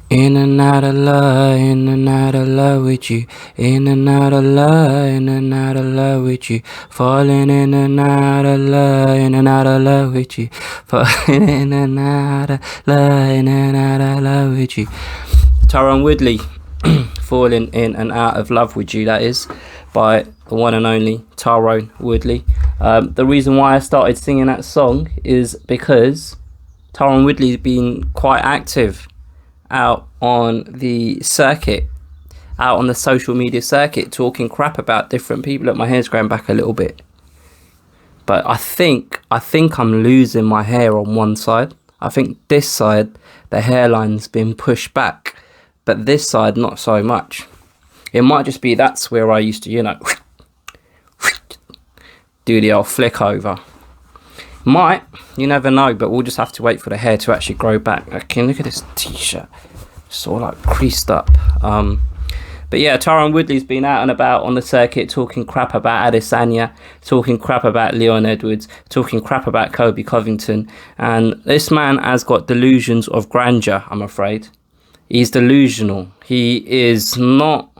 In and out of love, in and out of love with you. In and out of love, in and out of love with you. Falling in and out of love, in and out of love with you. Falling in and out of love, in and out of love with you. Tyron Woodley, Falling in and out of love with you, that is, by the one and only Tyron Woodley. The reason why I started singing that song is because Tyron Woodley's been quite active out on the circuit, out on the social media circuit, talking crap about different people. Look, my hair's growing back a little bit, but I think I'm losing my hair on one side. I think this side, the hairline's been pushed back, but this side not so much. It might just be that's where I used to, do the old flick over. Might, you never know, but we'll just have to wait for the hair to actually grow back. Okay, look at this t-shirt, it's all like creased up. But yeah, Tyron Woodley's been out and about on the circuit talking crap about Adesanya, talking crap about Leon Edwards, talking crap about Colby Covington, and this man has got delusions of grandeur, I'm afraid. He's delusional. He is not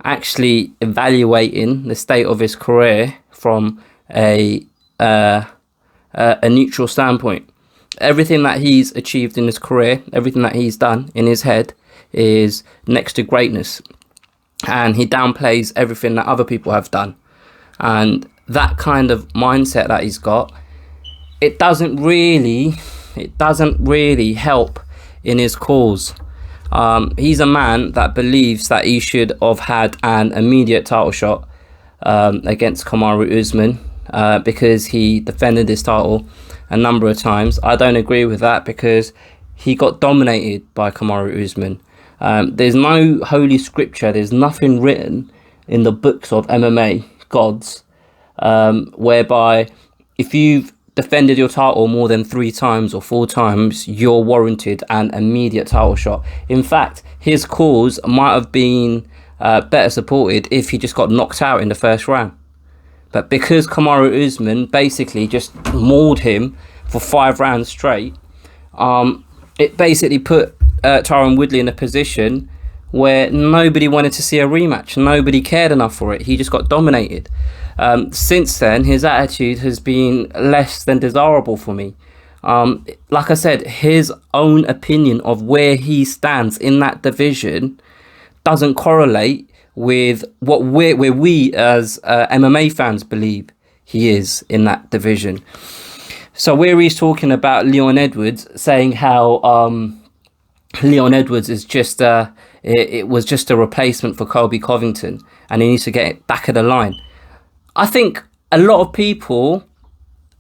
actually evaluating the state of his career from a neutral standpoint. Everything that he's achieved in his career, everything that he's done in his head is next to greatness, and he downplays everything that other people have done. And that kind of mindset that he's got, it doesn't really help in his cause. He's a man that believes that he should have had an immediate title shot against Kamaru Usman, because he defended his title a number of times. I don't agree with that, because he got dominated by Kamaru Usman. There's no holy scripture, there's nothing written in the books of MMA gods whereby if you've defended your title more than 3 times or 4 times, you're warranted an immediate title shot. In fact, his cause might have been better supported if he just got knocked out in the first round. But because Kamaru Usman basically just mauled him for 5 rounds straight, it basically put Tyron Woodley in a position where nobody wanted to see a rematch. Nobody cared enough for it. He just got dominated. Since then, his attitude has been less than desirable for me. Like I said, his own opinion of where he stands in that division doesn't correlate with where we as MMA fans believe he is in that division. So where he's talking about Leon Edwards, saying how Leon Edwards is just it was just a replacement for Colby Covington and he needs to get it back of the line. I think a lot of people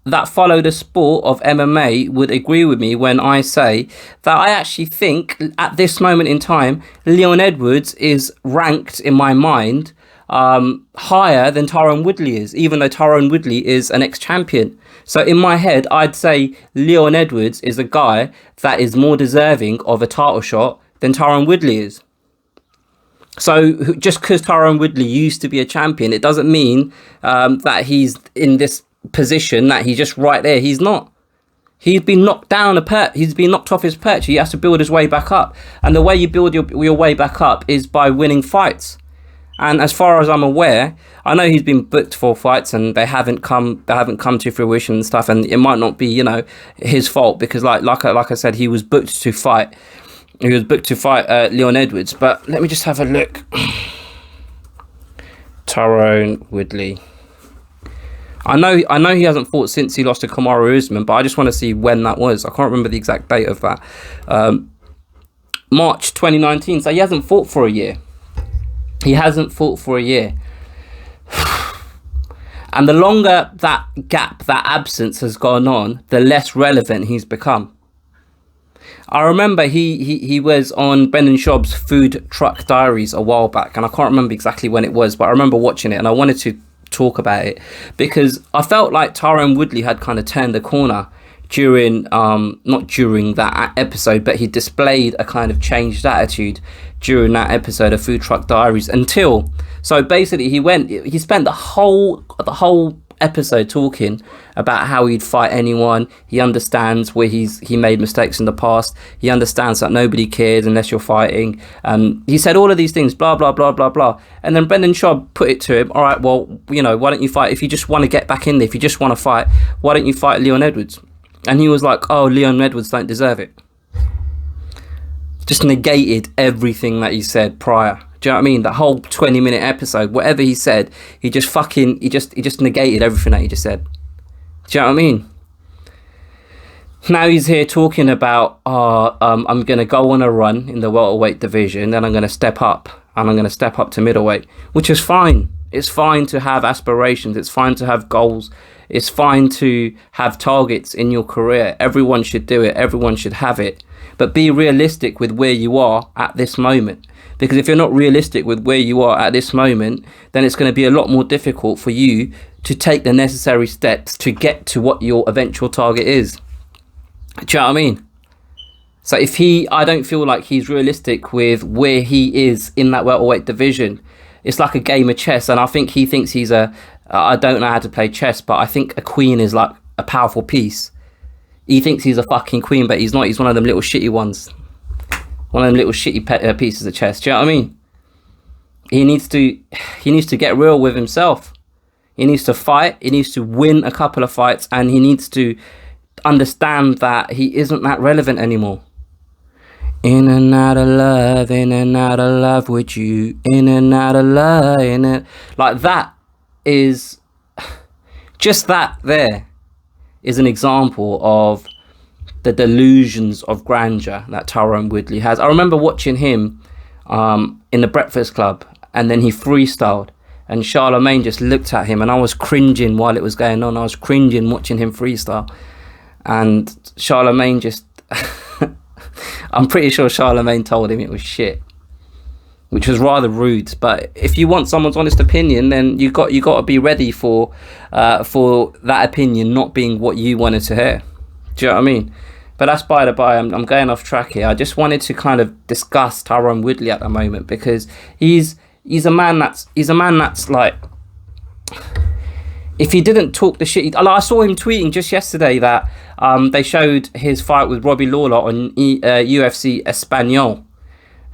that follow the sport of MMA would agree with me when I say that I actually think at this moment in time, Leon Edwards is ranked in my mind higher than Tyron Woodley is, even though Tyron Woodley is an ex-champion. So in my head, I'd say Leon Edwards is a guy that is more deserving of a title shot than Tyron Woodley is. So just because Tyron Woodley used to be a champion, it doesn't mean that he's in this position that he's just right there. He's not. He's been knocked down he's been knocked off his perch. He has to build his way back up, and the way you build your way back up is by winning fights. And as far as I'm aware, I know he's been booked for fights and they haven't come to fruition and stuff, and it might not be his fault, because like I said, he was booked to fight. He was booked to fight Leon Edwards. But let me just have a look. Tyron Woodley. I know he hasn't fought since he lost to Kamaru Usman, but I just want to see when that was. I can't remember the exact date of that. March 2019. So he hasn't fought for a year. He hasn't fought for a year. And the longer that gap, that absence has gone on, the less relevant he's become. I remember he was on Brendan Schaub's Food Truck Diaries a while back, and I can't remember exactly when it was, but I remember watching it and I wanted to talk about it because I felt like Tyron Woodley had kind of turned the corner during not during that episode, but he displayed a kind of changed attitude during that episode of Food Truck Diaries so basically he spent the whole episode talking about how he'd fight anyone. He understands where he made mistakes in the past. He understands that nobody cares unless you're fighting. He said all of these things, blah, blah, blah, blah, blah. And then Brendan Schaub put it to him, all right, well, you know, why don't you fight? If you just want to get back in there, if you just want to fight, why don't you fight Leon Edwards? And he was like, oh, Leon Edwards don't deserve it. Just negated everything that he said prior. Do you know what I mean? The whole 20-minute episode, whatever he said, he just negated everything that he just said. Do you know what I mean? Now he's here talking about, I'm going to go on a run in the welterweight division, then I'm going to step up, and I'm going to step up to middleweight, which is fine. It's fine to have aspirations. It's fine to have goals. It's fine to have targets in your career. Everyone should do it. Everyone should have it. But be realistic with where you are at this moment. Because if you're not realistic with where you are at this moment, then it's going to be a lot more difficult for you to take the necessary steps to get to what your eventual target is. Do you know what I mean? So I don't feel like he's realistic with where he is in that welterweight division. It's like a game of chess, and I think he thinks he's I don't know how to play chess, but I think a queen is like a powerful piece. He thinks he's a fucking queen, but he's not. He's one of them little shitty ones. One of them little shitty pieces of chess. Do you know what I mean? He needs to get real with himself. He needs to fight. He needs to win a couple of fights, and he needs to understand that he isn't that relevant anymore. In and out of love with you. In and out of love, like that is just that. There is an example of the delusions of grandeur that Tyron Woodley has. I remember watching him in the Breakfast Club, and then he freestyled, and Charlemagne just looked at him, and I was cringing while it was going on. I was cringing watching him freestyle, and Charlemagne just I'm pretty sure Charlemagne told him it was shit, which was rather rude. But if you want someone's honest opinion, then you got to be ready for that opinion not being what you wanted to hear. Do you know what I mean? But that's by the by. I'm going off track here. I just wanted to kind of discuss Tyron Woodley at the moment, because he's a man that's like, if he didn't talk the shit, I saw him tweeting just yesterday that they showed his fight with Robbie Lawler on UFC Espanol,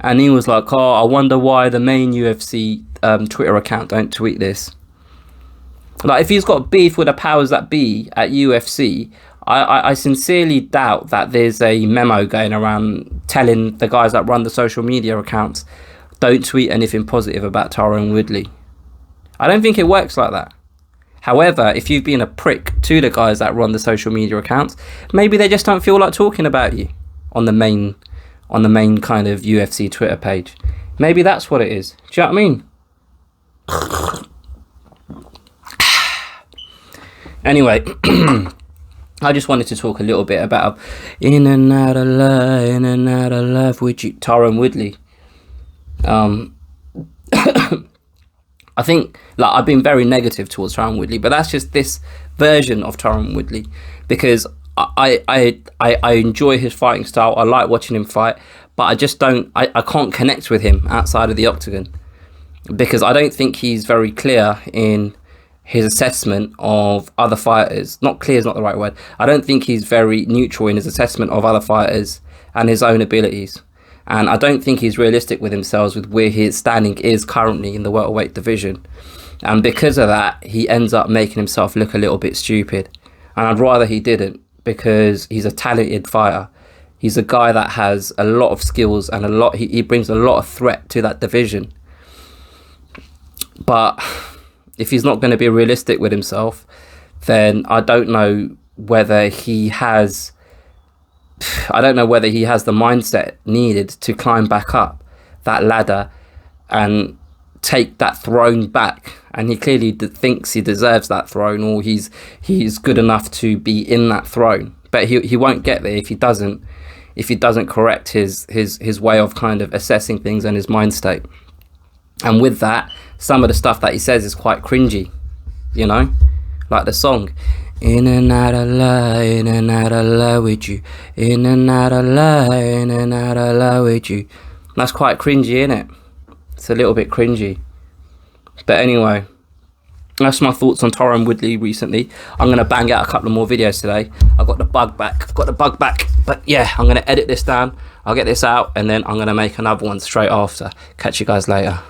and he was like, oh, I wonder why the main UFC Twitter account don't tweet this. Like, if he's got beef with the powers that be at UFC, I sincerely doubt that there's a memo going around telling the guys that run the social media accounts, don't tweet anything positive about Tyron Woodley. I don't think it works like that. However, if you've been a prick to the guys that run the social media accounts, maybe they just don't feel like talking about you on the main kind of UFC Twitter page. Maybe that's what it is. Do you know what I mean? Anyway, I just wanted to talk a little bit about in and out of love with you, Tyron Woodley. I think, like, I've been very negative towards Tyron Woodley, but that's just this version of Tyron Woodley, because I enjoy his fighting style. I like watching him fight, but I can't connect with him outside of the octagon, because I don't think he's very clear in his assessment of other fighters. Not clear is not the right word. I don't think he's very neutral in his assessment of other fighters and his own abilities. And I don't think he's realistic with himself with where his standing is currently in the welterweight division. And because of that, he ends up making himself look a little bit stupid. And I'd rather he didn't, because he's a talented fighter. He's a guy that has a lot of skills and he brings a lot of threat to that division. But if he's not going to be realistic with himself, then I don't know whether he has the mindset needed to climb back up that ladder and take that throne back. And he clearly thinks he deserves that throne, or he's good enough to be in that throne. But he won't get there if he doesn't correct his way of kind of assessing things and his mind state. And with that, some of the stuff that he says is quite cringy, you know, like the song in and out of love with you, in and out of love with you. That's quite cringy, isn't it? It's a little bit cringy. But anyway, That's my thoughts on Tyron Woodley recently. I'm going to bang out a couple of more videos today. I got the bug back. But yeah, I'm going to edit this down. I'll get this out, and then I'm going to make another one straight after. Catch you guys later.